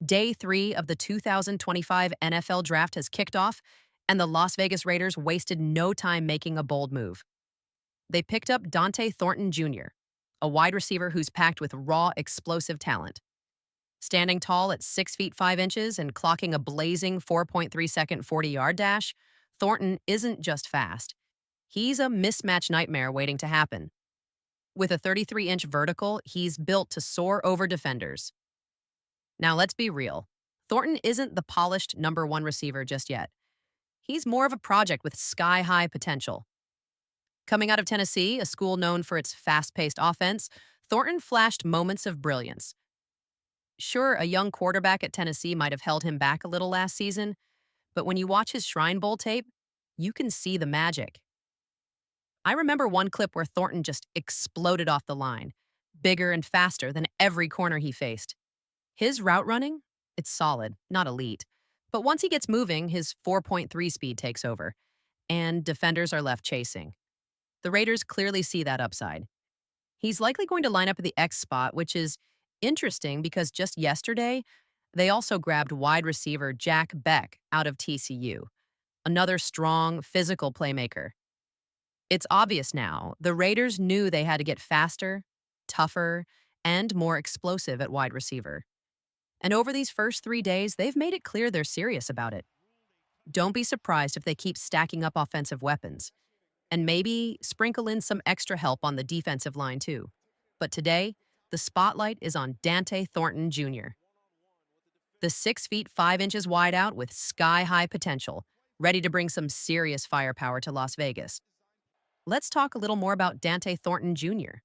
Day 3 of the 2025 NFL Draft has kicked off, and the Las Vegas Raiders wasted no time making a bold move. They picked up Dante Thornton Jr., a wide receiver who's packed with raw, explosive talent. Standing tall at 6 feet 5 inches and clocking a blazing 4.3-second 40-yard dash, Thornton isn't just fast. He's a mismatch nightmare waiting to happen. With a 33-inch vertical, he's built to soar over defenders. Now, let's be real. Thornton isn't the polished number one receiver just yet. He's more of a project with sky-high potential. Coming out of Tennessee, a school known for its fast-paced offense, Thornton flashed moments of brilliance. Sure, a young quarterback at Tennessee might have held him back a little last season, but when you watch his Shrine Bowl tape, you can see the magic. I remember one clip where Thornton just exploded off the line, bigger and faster than every corner he faced. His route running, it's solid, not elite. But once he gets moving, his 4.3 speed takes over, and defenders are left chasing. The Raiders clearly see that upside. He's likely going to line up at the X spot, which is interesting because just yesterday, they also grabbed wide receiver Jack Beck out of TCU, another strong, physical playmaker. It's obvious now, the Raiders knew they had to get faster, tougher, and more explosive at wide receiver. And over these first 3 days, they've made it clear they're serious about it. Don't be surprised if they keep stacking up offensive weapons. And maybe sprinkle in some extra help on the defensive line, too. But today, the spotlight is on Dante Thornton Jr., the 6 feet 5 inches wide out with sky-high potential, ready to bring some serious firepower to Las Vegas. Let's talk a little more about Dante Thornton Jr.,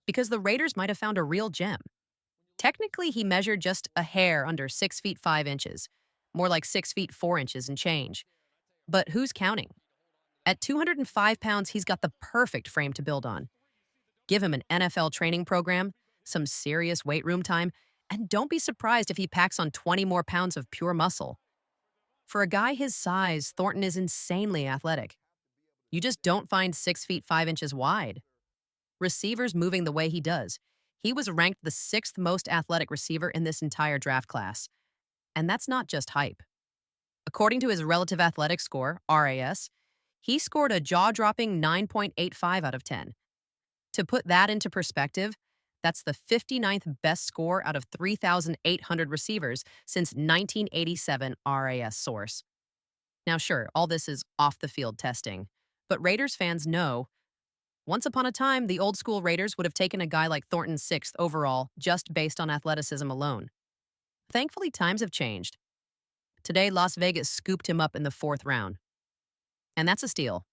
because the Raiders might have found a real gem. Technically, he measured just a hair under 6 feet 5 inches, more like 6 feet 4 inches and change. But who's counting? At 205 pounds, he's got the perfect frame to build on. Give him an NFL training program, some serious weight room time, and don't be surprised if he packs on 20 more pounds of pure muscle. For a guy his size, Thornton is insanely athletic. You just don't find 6 feet 5 inches wide. Receivers moving the way he does. He was ranked the 6th most athletic receiver in this entire draft class. And that's not just hype. According to his relative athletic score, RAS, he scored a jaw-dropping 9.85 out of 10. To put that into perspective, that's the 59th best score out of 3,800 receivers since 1987 RAS source. Now sure, all this is off-the-field testing, but Raiders fans know once upon a time, the old-school Raiders would have taken a guy like Thornton 6th overall just based on athleticism alone. Thankfully, times have changed. Today, Las Vegas scooped him up in the 4th round. And that's a steal.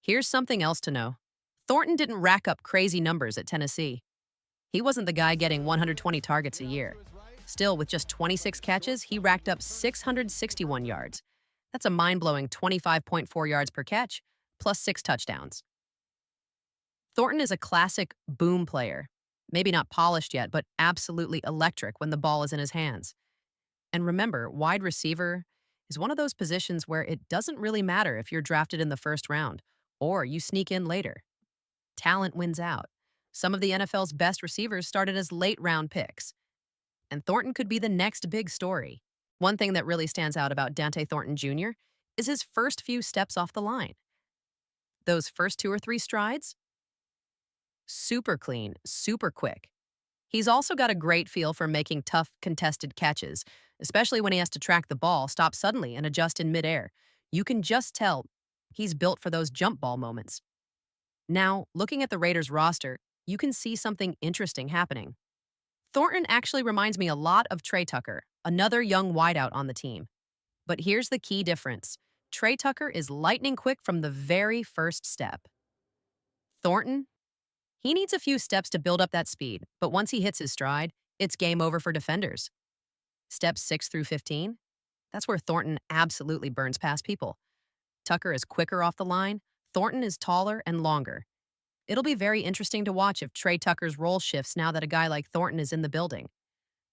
Here's something else to know. Thornton didn't rack up crazy numbers at Tennessee. He wasn't the guy getting 120 targets a year. Still, with just 26 catches, he racked up 661 yards. That's a mind-blowing 25.4 yards per catch, plus 6 touchdowns. Thornton is a classic boom player. Maybe not polished yet, but absolutely electric when the ball is in his hands. And remember, wide receiver is one of those positions where it doesn't really matter if you're drafted in the 1st round or you sneak in later. Talent wins out. Some of the NFL's best receivers started as late-round picks. And Thornton could be the next big story. One thing that really stands out about Dante Thornton Jr. is his first few steps off the line. Those first 2 or 3 strides? Super clean, super quick. He's also got a great feel for making tough, contested catches, especially when he has to track the ball, stop suddenly, and adjust in midair. You can just tell he's built for those jump ball moments. Now, looking at the Raiders roster, you can see something interesting happening. Thornton actually reminds me a lot of Trey Tucker, another young wideout on the team. But here's the key difference. Trey Tucker is lightning quick from the very first step. Thornton? He needs a few steps to build up that speed, but once he hits his stride, it's game over for defenders. Steps 6 through 15? That's where Thornton absolutely burns past people. Tucker is quicker off the line, Thornton is taller and longer. It'll be very interesting to watch if Trey Tucker's role shifts now that a guy like Thornton is in the building.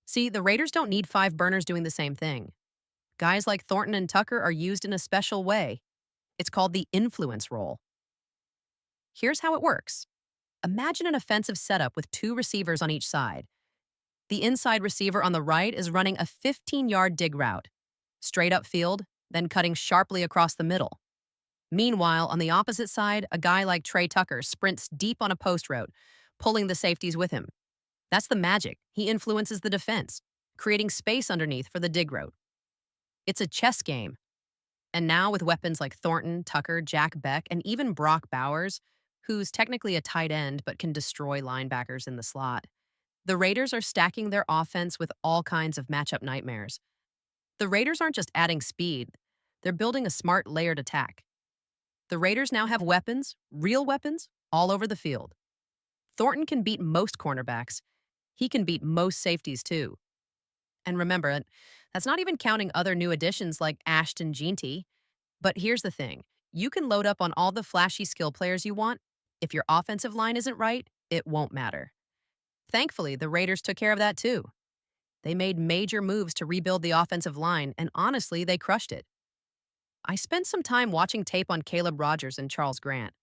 See, the Raiders don't need 5 burners doing the same thing. Guys like Thornton and Tucker are used in a special way. It's called the influence role. Here's how it works. Imagine an offensive setup with 2 receivers on each side. The inside receiver on the right is running a 15-yard dig route, straight up field, then cutting sharply across the middle. Meanwhile, on the opposite side, a guy like Trey Tucker sprints deep on a post route, pulling the safeties with him. That's the magic. He influences the defense, creating space underneath for the dig route. It's a chess game. And now with weapons like Thornton, Tucker, Jack Beck, and even Brock Bowers, who's technically a tight end but can destroy linebackers in the slot, the Raiders are stacking their offense with all kinds of matchup nightmares. The Raiders aren't just adding speed, they're building a smart layered attack. The Raiders now have weapons, real weapons, all over the field. Thornton can beat most cornerbacks. He can beat most safeties too. And remember, that's not even counting other new additions like Ashton Jeanty. But here's the thing. You can load up on all the flashy skill players you want. If your offensive line isn't right, it won't matter. Thankfully, the Raiders took care of that too. They made major moves to rebuild the offensive line, and honestly, they crushed it. I spent some time watching tape on Caleb Rogers and Charles Grant,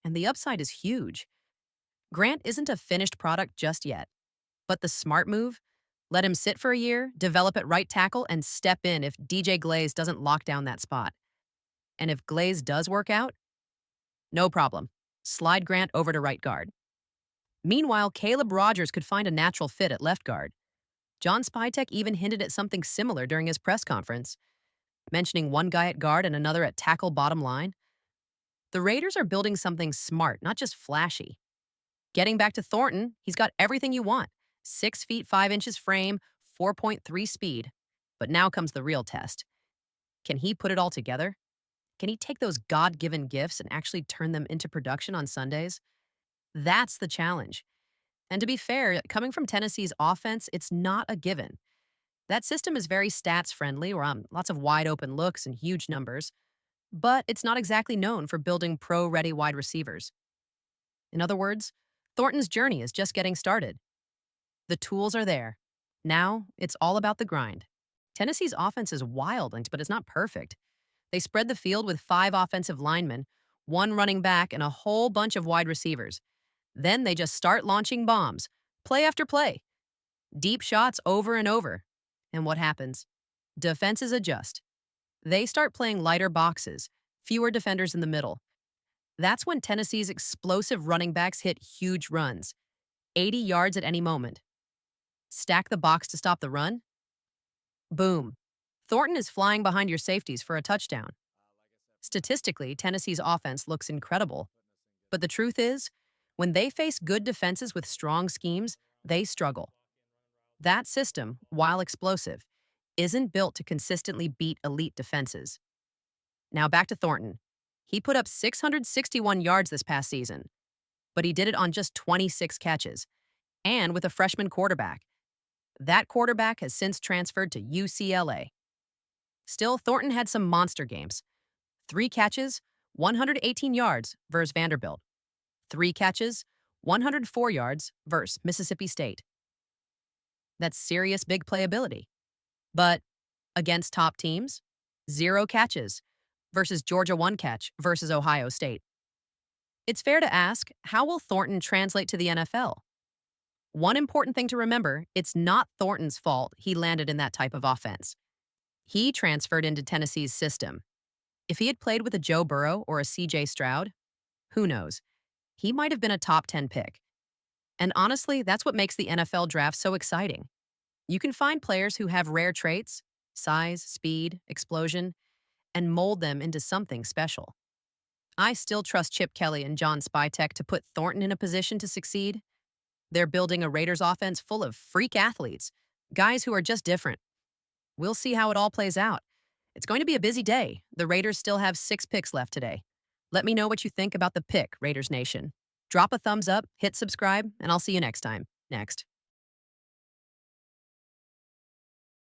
and the upside is huge. Grant isn't a finished product just yet, but the smart move, let him sit for a year, develop at right tackle, and step in if DJ Glaze doesn't lock down that spot. And if Glaze does work out, no problem. Slide Grant over to right guard. Meanwhile, Caleb Rogers could find a natural fit at left guard. John Spytek even hinted at something similar during his press conference, mentioning one guy at guard and another at tackle bottom line. The Raiders are building something smart, not just flashy. Getting back to Thornton, he's got everything you want. 6 feet 5 inches frame, 4.3 speed. But now comes the real test. Can he put it all together? Can he take those God-given gifts and actually turn them into production on Sundays? That's the challenge. And to be fair, coming from Tennessee's offense, it's not a given. That system is very stats-friendly, or lots of wide-open looks and huge numbers, but it's not exactly known for building pro-ready wide receivers. In other words, Thornton's journey is just getting started. The tools are there. Now, it's all about the grind. Tennessee's offense is wild, but it's not perfect. They spread the field with 5 offensive linemen, 1 running back, and a whole bunch of wide receivers. Then they just start launching bombs, play after play. Deep shots over and over. And what happens? Defenses adjust. They start playing lighter boxes, fewer defenders in the middle. That's when Tennessee's explosive running backs hit huge runs, 80 yards at any moment. Stack the box to stop the run? Boom. Thornton is flying behind your safeties for a touchdown. Statistically, Tennessee's offense looks incredible. But the truth is, when they face good defenses with strong schemes, they struggle. That system, while explosive, isn't built to consistently beat elite defenses. Now back to Thornton. He put up 661 yards this past season, but he did it on just 26 catches, and with a freshman quarterback. That quarterback has since transferred to UCLA. Still, Thornton had some monster games. 3 catches, 118 yards versus Vanderbilt. 3 catches, 104 yards versus Mississippi State. That's serious big playability. But against top teams, 0 catches versus Georgia 1 catch versus Ohio State. It's fair to ask, how will Thornton translate to the NFL? One important thing to remember, it's not Thornton's fault he landed in that type of offense. He transferred into Tennessee's system. If he had played with a Joe Burrow or a C.J. Stroud, who knows? He might have been a top 10 pick. And honestly, that's what makes the NFL draft so exciting. You can find players who have rare traits, size, speed, explosion, and mold them into something special. I still trust Chip Kelly and John Spytek to put Thornton in a position to succeed. They're building a Raiders offense full of freak athletes, guys who are just different. We'll see how it all plays out. It's going to be a busy day. The Raiders still have 6 picks left today. Let me know what you think about the pick, Raiders Nation. Drop a thumbs up, hit subscribe, and I'll see you next time. Next.